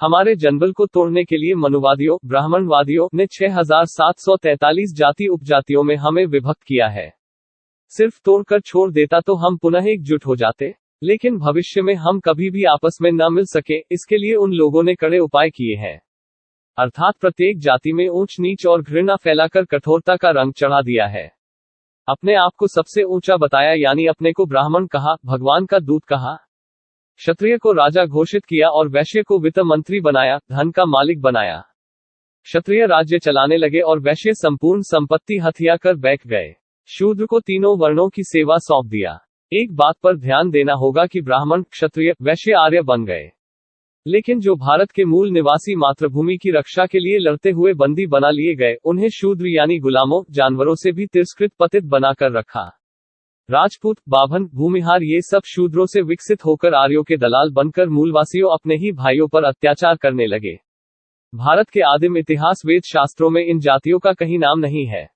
हमारे जंगल को तोड़ने के लिए मनुवादियों, ब्राह्मणवादियों ने 6743 जाति उपजातियों में हमें विभक्त किया है। सिर्फ तोड़कर छोड़ देता तो हम पुनः एकजुट हो जाते, लेकिन भविष्य में हम कभी भी आपस में न मिल सके, इसके लिए उन लोगों ने कड़े उपाय किए हैं। अर्थात प्रत्येक जाति में ऊंच नीच और घृणा फैलाकर कठोरता का रंग चढ़ा दिया है। अपने आप को सबसे ऊंचा बताया, यानी अपने को ब्राह्मण कहा, भगवान का दूत कहा। क्षत्रिय को राजा घोषित किया और वैश्य को वित्त मंत्री बनाया, धन का मालिक बनाया। क्षत्रिय राज्य चलाने लगे और वैश्य संपूर्ण संपत्ति हथिया कर बैठ गए। शूद्र को तीनों वर्णों की सेवा सौंप दिया। एक बात पर ध्यान देना होगा कि ब्राह्मण, क्षत्रिय, वैश्य आर्य बन गए, लेकिन जो भारत के मूल निवासी मातृभूमि की रक्षा के लिए लड़ते हुए बंदी बना लिए गए, उन्हें शूद्र यानी गुलामों, जानवरों से भी तिरस्कृत पतित बनाकर रखा। राजपूत, बाभन, भूमिहार ये सब शूद्रों से विकसित होकर आर्यों के दलाल बनकर मूलवासियों अपने ही भाइयों पर अत्याचार करने लगे। भारत के आदिम इतिहास वेद शास्त्रों में इन जातियों का कहीं नाम नहीं है।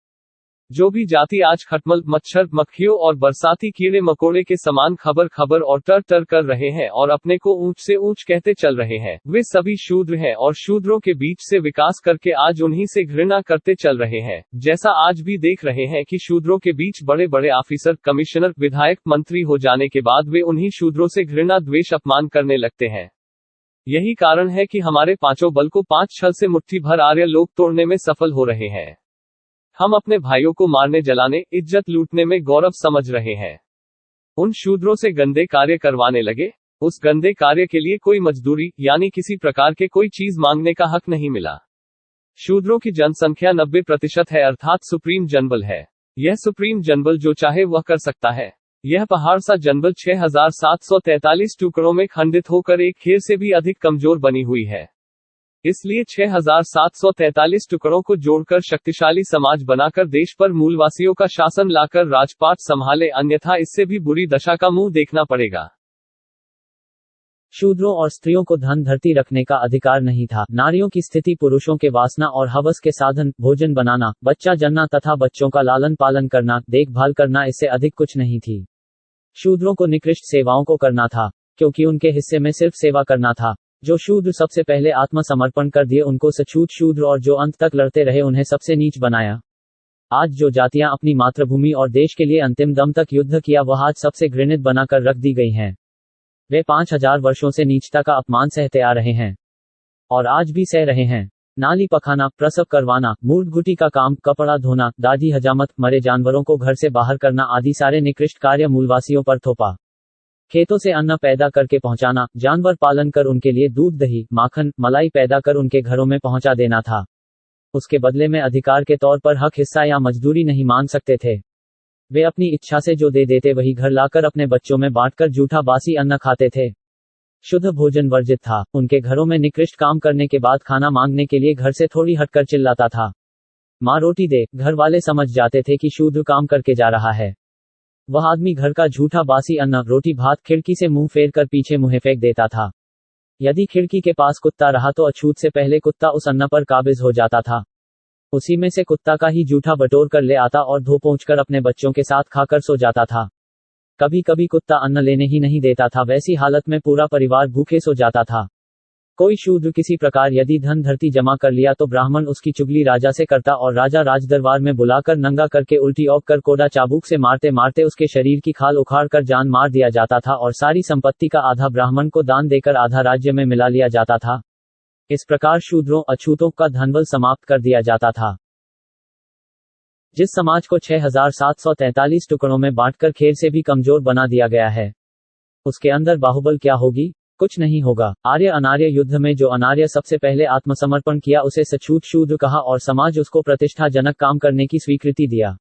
जो भी जाति आज खटमल, मच्छर, मक्खियों और बरसाती कीड़े मकोड़े के समान खबर खबर और टर टर कर रहे हैं और अपने को ऊंच से ऊंच कहते चल रहे हैं, वे सभी शूद्र हैं और शूद्रों के बीच से विकास करके आज उन्हीं से घृणा करते चल रहे हैं। जैसा आज भी देख रहे हैं कि शूद्रों के बीच बड़े बड़े ऑफिसर, कमिश्नर, विधायक, मंत्री हो जाने के बाद वे उन्हीं शूद्रों से घृणा, द्वेष, अपमान करने लगते हैं। यही कारण है कि हमारे पांचों बल को 5 छल से मुट्ठी भर आर्य लोग तोड़ने में सफल हो रहे हैं। हम अपने भाइयों को मारने, जलाने, इज्जत लूटने में गौरव समझ रहे हैं। उन शूद्रों से गंदे कार्य करवाने लगे। उस गंदे कार्य के लिए कोई मजदूरी यानी किसी प्रकार के कोई चीज मांगने का हक नहीं मिला। शूद्रों की जनसंख्या 90% है, अर्थात सुप्रीम जनबल है। यह सुप्रीम जनबल जो चाहे वह कर सकता है। यह पहाड़ सा जनबल 6743 टुकड़ों में खंडित होकर एक खेर से भी अधिक कमजोर बनी हुई है। इसलिए 6743 टुकड़ों को जोड़कर शक्तिशाली समाज बनाकर देश पर मूलवासियों का शासन लाकर राजपाट संभाले, अन्यथा इससे भी बुरी दशा का मुंह देखना पड़ेगा। शूद्रों और स्त्रियों को धन धरती रखने का अधिकार नहीं था। नारियों की स्थिति पुरुषों के वासना और हवस के साधन, भोजन बनाना, बच्चा जन्ना तथा बच्चों का लालन पालन करना, देखभाल करना, इससे अधिक कुछ नहीं थी। शूद्रों को निकृष्ट सेवाओं को करना था, क्योंकि उनके हिस्से में सिर्फ सेवा करना था। जो शूद्र सबसे पहले आत्मसमर्पण कर दिए उनको सचूत शूद्र, और जो अंत तक लड़ते रहे उन्हें सबसे नीच बनाया। आज जो जातियां अपनी मातृभूमि और देश के लिए अंतिम दम तक युद्ध किया, वह आज सबसे घृणित बनाकर रख दी गई हैं। वे 5000 वर्षों से नीचता का अपमान सहते आ रहे हैं और आज भी सह रहे हैं। नाली पखाना, प्रसव करवाना, मूठ घुटी का काम, कपड़ा धोना, दादी हजामत, मरे जानवरों को घर से बाहर करना आदि सारे निकृष्ट कार्य मूलवासियों पर थोपा। खेतों से अन्न पैदा करके पहुंचाना, जानवर पालन कर उनके लिए दूध, दही, माखन, मलाई पैदा कर उनके घरों में पहुंचा देना था। उसके बदले में अधिकार के तौर पर हक, हिस्सा या मजदूरी नहीं मांग सकते थे। वे अपनी इच्छा से जो दे देते वही घर लाकर अपने बच्चों में बांटकर झूठा बासी अन्न खाते थे। शुद्ध भोजन वर्जित था। उनके घरों में निकृष्ट काम करने के बाद खाना मांगने के लिए घर से थोड़ी हटकर चिल्लाता था, माँ रोटी दे। घर वाले समझ जाते थे कि शूद्र काम करके जा रहा है। वह आदमी घर का झूठा बासी अन्न, रोटी भात खिड़की से मुंह फेर कर पीछे मुंह फेंक देता था। यदि खिड़की के पास कुत्ता रहा तो अछूत से पहले कुत्ता उस अन्न पर काबिज हो जाता था। उसी में से कुत्ता का ही जूठा बटोर कर ले आता और धो पोंछ कर अपने बच्चों के साथ खाकर सो जाता था। कभी कभी कुत्ता अन्न लेने ही नहीं देता था। वैसी हालत में पूरा परिवार भूखे सो जाता था। कोई शूद्र किसी प्रकार यदि धन धरती जमा कर लिया तो ब्राह्मण उसकी चुगली राजा से करता और राजा राजदरबार में बुलाकर नंगा करके उल्टी औप कर कोड़ा चाबुक से मारते मारते उसके शरीर की खाल उखाड़ कर जान मार दिया जाता था और सारी संपत्ति का आधा ब्राह्मण को दान देकर आधा राज्य में मिला लिया जाता था। इस प्रकार शूद्रों, अछूतों का धनबल समाप्त कर दिया जाता था। जिस समाज को 6743 टुकड़ों में बांटकर खेर से भी कमजोर बना दिया गया है, उसके अंदर बाहुबल क्या होगी? कुछ नहीं होगा। आर्य अनार्य युद्ध में जो अनार्य सबसे पहले आत्मसमर्पण किया उसे सचूत शूद्र कहा और समाज उसको प्रतिष्ठाजनक काम करने की स्वीकृति दिया।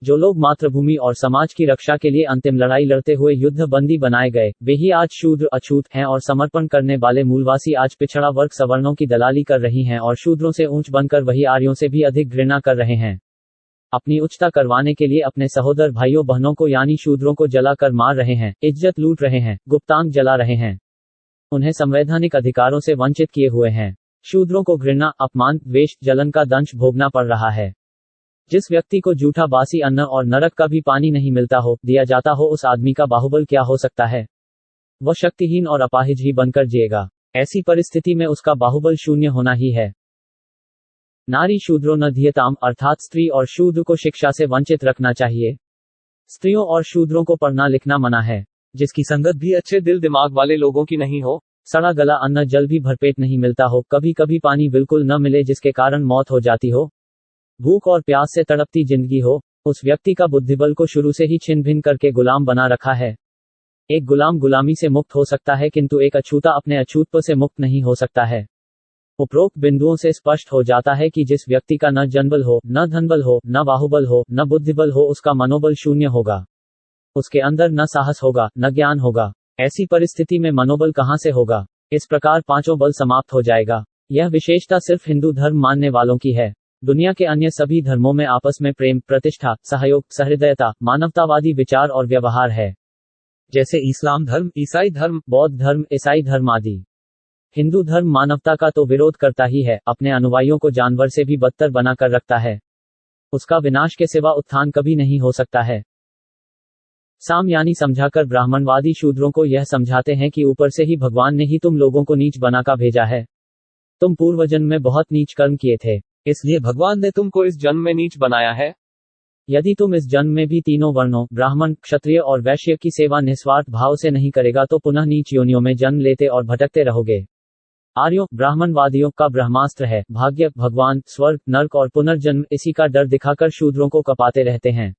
जो लोग मातृभूमि और समाज की रक्षा के लिए अंतिम लड़ाई लड़ते हुए युद्ध बंदी बनाए गए, वे ही आज शूद्र, अछूत हैं और समर्पण करने वाले मूलवासी आज पिछड़ा वर्ग सवर्णों की दलाली कर रही हैं और शूद्रों से ऊंच बनकर वही आर्यों से भी अधिक घृणा कर रहे हैं। अपनी उच्चता करवाने के लिए अपने सहोदर भाइयों बहनों को यानी शूद्रों को जलाकर मार रहे हैं, इज्जत लूट रहे हैं, गुप्तांग जला रहे हैं, उन्हें संवैधानिक अधिकारों से वंचित किए हुए हैं। शूद्रों को घृणा, अपमान, द्वेष, जलन का दंश भोगना पड़ रहा है। जिस व्यक्ति को जूठा बासी अन्न और नरक का भी पानी नहीं मिलता हो, दिया जाता हो, उस आदमी का बाहुबल क्या हो सकता है? वह शक्तिहीन और अपाहिज ही बनकर जिएगा। ऐसी परिस्थिति में उसका बाहुबल शून्य होना ही है। नारी शूद्रो न धियताम, अर्थात स्त्री और शूद्र को शिक्षा से वंचित रखना चाहिए। स्त्रियों और शूद्रों को पढ़ना लिखना मना है। जिसकी संगत भी अच्छे दिल दिमाग वाले लोगों की नहीं हो। सड़ा गला अन्न जल भी भरपेट नहीं मिलता हो, कभी कभी पानी बिल्कुल न मिले जिसके कारण मौत हो जाती हो। भूख और प्यास से तड़पती जिंदगी हो। उस व्यक्ति का बुद्धिबल को शुरू से ही छिन भिन करके गुलाम बना रखा है। एक गुलाम गुलामी से मुक्त हो सकता है, किंतु एक अछूता अपने अछूतप से मुक्त नहीं हो सकता है। उपरोक्त बिंदुओं से स्पष्ट हो जाता है कि जिस व्यक्ति का न जनबल हो, न धनबल हो, न बाहुबल हो, न बुद्धिबल हो, उसका मनोबल शून्य होगा। उसके अंदर न साहस होगा, न ज्ञान होगा। ऐसी परिस्थिति में मनोबल कहां से होगा? इस प्रकार पांचों बल समाप्त हो जाएगा। यह विशेषता सिर्फ हिंदू धर्म मानने वालों की है। दुनिया के अन्य सभी धर्मों में आपस में प्रेम, प्रतिष्ठा, सहयोग, सहृदयता, मानवतावादी विचार और व्यवहार है। जैसे इस्लाम धर्म, ईसाई धर्म, बौद्ध धर्म, ईसाई धर्म आदि। हिंदू धर्म मानवता का तो विरोध करता ही है, अपने अनुयायियों को जानवर से भी बदतर बना कर रखता है। उसका विनाश के सिवा उत्थान कभी नहीं हो सकता है। सामयानी समझाकर ब्राह्मणवादी शूद्रों को यह समझाते हैं कि ऊपर से ही भगवान ने ही तुम लोगों को नीच बनाकर भेजा है। तुम पूर्वजन्म में बहुत नीच कर्म किए थे, इसलिए भगवान ने तुमको इस जन्म में नीच बनाया है। यदि तुम इस जन्म में भी तीनों वर्णों ब्राह्मण, क्षत्रिय और वैश्य की सेवा निस्वार्थ भाव से नहीं करेगा तो पुनः नीच योनियों में जन्म लेते और भटकते रहोगे। आर्यों ब्राह्मणवादियों का ब्रह्मास्त्र है भाग्य, भगवान, स्वर्ग, नर्क और पुनर्जन्म। इसी का डर दिखाकर शूद्रों को कपाते रहते हैं।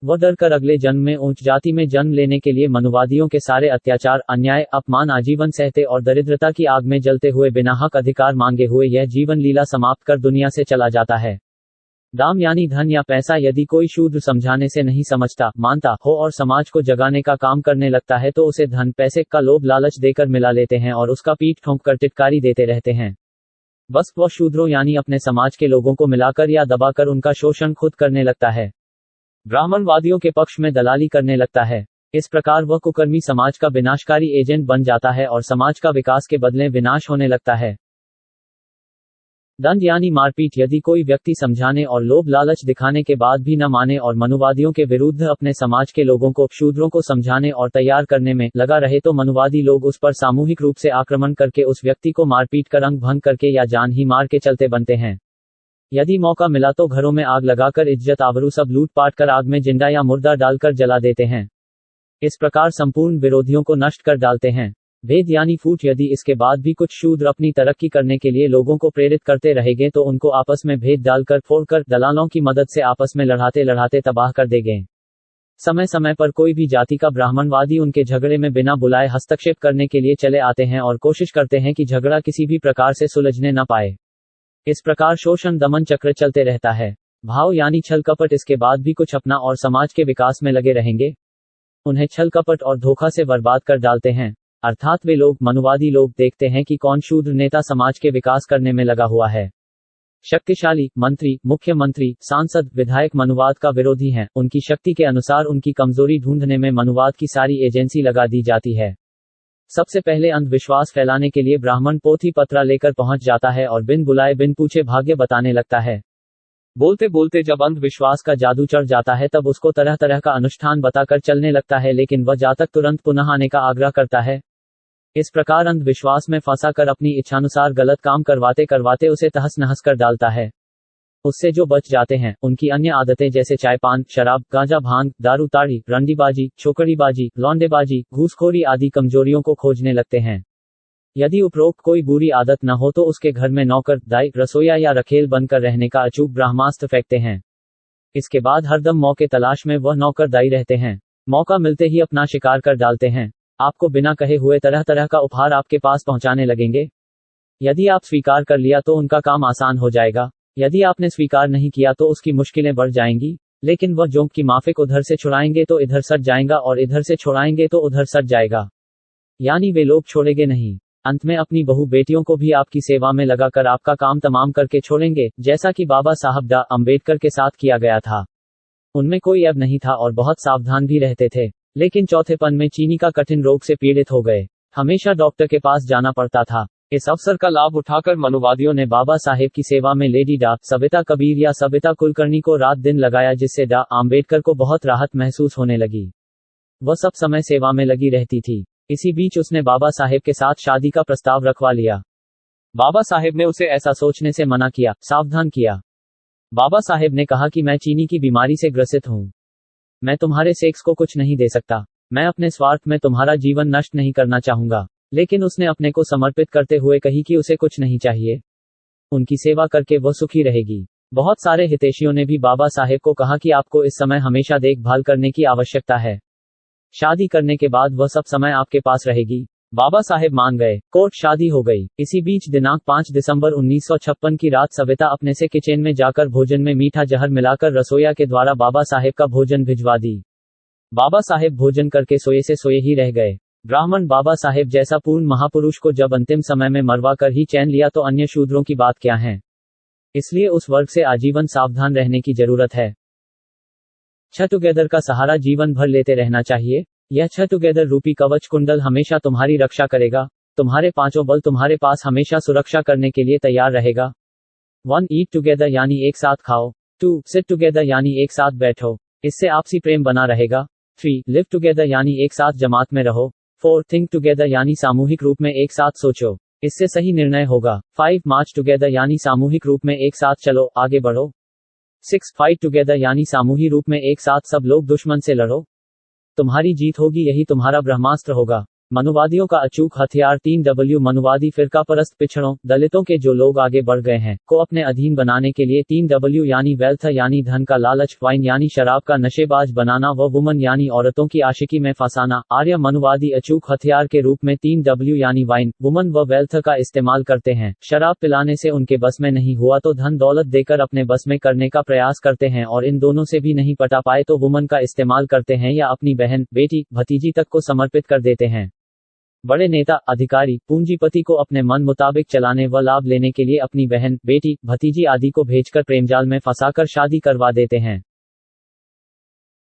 वह डर कर अगले जन्म में ऊंच जाति में जन्म लेने के लिए मनुवादियों के सारे अत्याचार, अन्याय, अपमान आजीवन सहते और दरिद्रता की आग में जलते हुए बिना हक अधिकार मांगे हुए यह जीवन लीला समाप्त कर दुनिया से चला जाता है। दाम यानी धन या पैसा यदि कोई शूद्र समझाने से नहीं समझता, मानता हो और समाज को जगाने का काम करने लगता है तो उसे धन पैसे का लोभ लालच देकर मिला लेते हैं और उसका पीठ ठोंक कर टिटकारी देते रहते हैं। बस वह शूद्रों यानी अपने समाज के लोगों को मिलाकर या दबाकर उनका शोषण खुद करने लगता है। ब्राह्मणवादियों के पक्ष में दलाली करने लगता है। इस प्रकार वह कुकर्मी समाज का विनाशकारी एजेंट बन जाता है और समाज का विकास के बदले विनाश होने लगता है। दंड यानी मारपीट यदि कोई व्यक्ति समझाने और लोभ लालच दिखाने के बाद भी न माने और मनुवादियों के विरुद्ध अपने समाज के लोगों को, शूद्रों को समझाने और तैयार करने में लगा रहे तो मनुवादी लोग उस पर सामूहिक रूप से आक्रमण करके उस व्यक्ति को मारपीट कर अंग भंग करके या जान ही मार के चलते बनते हैं। यदि मौका मिला तो घरों में आग लगाकर इज्जत आबरू सब लूट पाट कर आग में जिंदा या मुर्दा डालकर जला देते हैं। इस प्रकार संपूर्ण विरोधियों को नष्ट कर डालते हैं। भेद यानी फूट यदि इसके बाद भी कुछ शूद्र अपनी तरक्की करने के लिए लोगों को प्रेरित करते रहेंगे तो उनको आपस में भेद डालकर फोड़कर दलालों की मदद से आपस में लड़ाते लड़ाते तबाह कर देंगे। समय समय पर कोई भी जाति का ब्राह्मणवादी उनके झगड़े में बिना बुलाए हस्तक्षेप करने के लिए चले आते हैं और कोशिश करते हैं कि झगड़ा किसी भी प्रकार से सुलझने न पाए। इस प्रकार शोषण दमन चक्र चलते रहता है। भाव यानी छल कपट इसके बाद भी कुछ अपना और समाज के विकास में लगे रहेंगे। उन्हें छल कपट और धोखा से बर्बाद कर डालते हैं। अर्थात वे लोग, मनुवादी लोग, देखते हैं कि कौन शूद्र नेता समाज के विकास करने में लगा हुआ है। शक्तिशाली मंत्री, मुख्यमंत्री, सांसद, विधायक मनुवाद का विरोधी हैं। उनकी शक्ति के अनुसार उनकी कमजोरी ढूंढने में मनुवाद की सारी एजेंसी लगा दी जाती है। सबसे पहले अंधविश्वास फैलाने के लिए ब्राह्मण पोथी पत्रा लेकर पहुंच जाता है और बिन बुलाए बिन पूछे भाग्य बताने लगता है। बोलते बोलते जब अंधविश्वास का जादू चढ़ जाता है तब उसको तरह तरह का अनुष्ठान बताकर चलने लगता है, लेकिन वह जातक तुरंत पुनः आने का आग्रह करता है। इस प्रकार अंधविश्वास में फंसा कर अपनी इच्छानुसार गलत काम करवाते करवाते उसे तहस नहस कर डालता है। उससे जो बच जाते हैं उनकी अन्य आदतें जैसे चाय पान, शराब, गांजा, भांग, दारू, ताड़ी, रंडीबाजी, छोकड़ीबाजी, लौंडेबाजी, घूसखोरी आदि कमजोरियों को खोजने लगते हैं। यदि उपरोक्त कोई बुरी आदत न हो तो उसके घर में नौकर, दाई, रसोईया या रखेल बनकर रहने का अचूक ब्रह्मास्त्र फेंकते हैं। इसके बाद हरदम मौके तलाश में वह नौकर दाई रहते हैं। मौका मिलते ही अपना शिकार कर डालते हैं। आपको बिना कहे हुए तरह तरह का उपहार आपके पास पहुंचाने लगेंगे। यदि आप स्वीकार कर लिया तो उनका काम आसान हो जाएगा। यदि आपने स्वीकार नहीं किया तो उसकी मुश्किलें बढ़ जाएंगी। लेकिन वह जोंक की माफिक उधर से छुड़ाएंगे तो इधर सट जाएगा और इधर से छुड़ाएंगे तो उधर सट जाएगा। यानी वे लोग छोड़ेंगे नहीं। अंत में अपनी बहू बेटियों को भी आपकी सेवा में लगाकर आपका काम तमाम करके छोड़ेंगे, जैसा कि बाबा साहब डा अंबेडकर के साथ किया गया था। उनमें कोई ऐब नहीं था और बहुत सावधान भी रहते थे, लेकिन चौथेपन में चीनी का कठिन रोग से पीड़ित हो गए। हमेशा डॉक्टर के पास जाना पड़ता था। इस अवसर का लाभ उठाकर मनुवादियों ने बाबा साहेब की सेवा में लेडी डा सविता कबीर या सविता कुलकर्णी को रात दिन लगाया, जिससे डा अंबेडकर को बहुत राहत महसूस होने लगी। वह सब समय सेवा में लगी रहती थी। इसी बीच उसने बाबा साहेब के साथ शादी का प्रस्ताव रखवा लिया। बाबा साहेब ने उसे ऐसा सोचने से मना किया, सावधान किया। बाबा साहेब ने कहा कि मैं चीनी की बीमारी से ग्रसित हूँ। मैं तुम्हारे सेक्स को कुछ नहीं दे सकता। मैं अपने स्वार्थ में तुम्हारा जीवन नष्ट नहीं करना चाहूंगा। लेकिन उसने अपने को समर्पित करते हुए कही कि उसे कुछ नहीं चाहिए। उनकी सेवा करके वह सुखी रहेगी। बहुत सारे हितैषियों ने भी बाबा साहेब को कहा कि आपको इस समय हमेशा देखभाल करने की आवश्यकता है। शादी करने के बाद वह सब समय आपके पास रहेगी। बाबा साहेब मान गए। कोर्ट शादी हो गई। इसी बीच दिनांक 5 दिसंबर 1956 की रात सविता अपने से किचन में जाकर भोजन में मीठा जहर मिलाकर रसोइया के द्वारा बाबा साहेब का भोजन भिजवा दी। बाबा साहेब भोजन करके सोए से सोए ही रह गए। ब्राह्मण बाबा साहेब जैसा पूर्ण महापुरुष को जब अंतिम समय में मरवा कर ही चैन लिया तो अन्य शूद्रों की बात क्या है। इसलिए उस वर्ग से आजीवन सावधान रहने की जरूरत है। छ टुगेदर का सहारा जीवन भर लेते रहना चाहिए। यह छ टुगेदर रूपी कवच कुंडल हमेशा तुम्हारी रक्षा करेगा। तुम्हारे पांचों बल तुम्हारे पास हमेशा सुरक्षा करने के लिए तैयार रहेगा। 1 ईट टुगेदर यानी एक साथ खाओ। 2 सिट टुगेदर यानी एक साथ बैठो। इससे आपसी प्रेम बना रहेगा। 3 लिव टुगेदर यानी एक साथ जमात में रहो। 4 थिंक टुगेदर यानी सामूहिक रूप में एक साथ सोचो। इससे सही निर्णय होगा। 5 मार्च टुगेदर यानी सामूहिक रूप में एक साथ चलो, आगे बढ़ो। 6 फाइट टुगेदर यानी सामूहिक रूप में एक साथ सब लोग दुश्मन से लड़ो। तुम्हारी जीत होगी, यही तुम्हारा ब्रह्मास्त्र होगा। मनुवादियों का अचूक हथियार 3W मनुवादी फिरका परस्त पिछड़ों, दलितों के जो लोग आगे बढ़ गए हैं, को अपने अधीन बनाने के लिए 3W यानी वेल्थ यानी धन का लालच, वाइन यानी शराब का नशेबाज बनाना व वुमन यानी औरतों की आशिकी में फंसाना। आर्य मनुवादी अचूक हथियार के रूप में 3W यानी वाइन, वुमन व वेल्थ का इस्तेमाल करते हैं। शराब पिलाने से उनके बस में नहीं हुआ तो धन दौलत देकर अपने बस में करने का प्रयास करते हैं, और इन दोनों से भी नहीं पटा पाए तो वुमन का इस्तेमाल करते हैं या अपनी बहन, बेटी, भतीजी तक को समर्पित कर देते हैं। बड़े नेता, अधिकारी, पूंजीपति को अपने मन मुताबिक चलाने व लाभ लेने के लिए अपनी बहन, बेटी, भतीजी आदि को भेजकर प्रेमजाल में फंसाकर शादी करवा देते हैं।